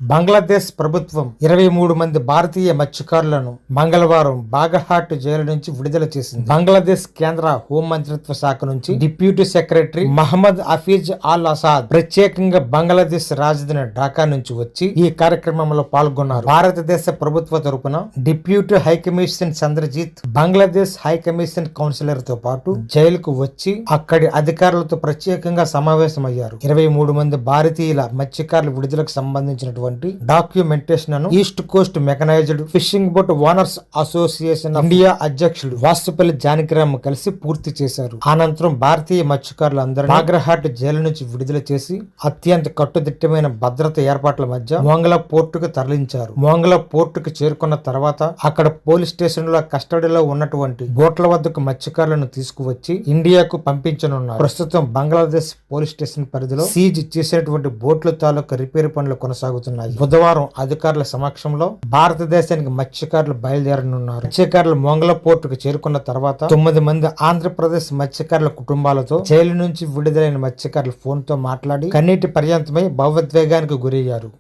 బంగ్లాదేశ్ ప్రభుత్వం 23 మంది భారతీయ మత్స్యకారులను మంగళవారం బాగహాట్ జైలు నుంచి విడుదల చేసింది. బంగ్లాదేశ్ కేంద్ర హోం మంత్రిత్వ శాఖ నుంచి డిప్యూటీ సెక్రటరీ మహమ్మద్ హఫీజ్ అల్ అసాద్ ప్రత్యేకంగా బంగ్లాదేశ్ రాజధాని ఢాకా నుంచి వచ్చి ఈ కార్యక్రమంలో పాల్గొన్నారు. భారతదేశ ప్రభుత్వ తరపున deputy high commission Chandrajit Bangladesh high commission counsellor తో పాటు జైలుకు వచ్చి అక్కడి అధికారులతో ప్రత్యేకంగా సమావేశమయ్యారు. 23 మంది భారతీయుల మత్స్యకారుల విడుదలకు సంబంధించినటువంటి documentation east Coast mechanised fishing boat owners association of India అధ్యక్షుడు వాసుపల్లి జానకిరామ్ కలిసి పూర్తి చేశారు. అనంతరం భారతీయ మత్స్యకారులందరూ బాగ్రహాట్ జైలు నుంచి విడుదల చేసి అత్యంత కట్టుదిట్టమైన భద్రత ఏర్పాట్ల మధ్య మోంగలా పోర్టుకు తరలించారు. మోంగలా పోర్టుకు చేరుకున్న తర్వాత అక్కడ పోలీస్ స్టేషన్ లో కస్టడీలో ఉన్నటువంటి బోట్ల వద్దకు మత్స్యకారులను తీసుకువచ్చి ఇండియాకు పంపించనున్నారు. ప్రస్తుతం బంగ్లాదేశ్ పోలీస్ స్టేషన్ పరిధిలో సీజ్ చేసినటువంటి బోట్ల తాలూకు రిపేర్ పనులు కొనసాగుతున్నాయి. బుధవారం అధికారుల సమక్షంలో భారతదేశానికి మత్స్యకారులు బయలుదేరనున్నారు. మత్స్యకారులు మోంగలా పోర్టుకు చేరుకున్న తర్వాత 9 మంది ఆంధ్రప్రదేశ్ మత్స్యకారుల కుటుంబాలతో జైలు నుంచి విడుదలైన మత్స్యకారులు ఫోన్ తో మాట్లాడి కన్నీటి పర్యంతమై భావోద్వేగానికి గురయ్యారు.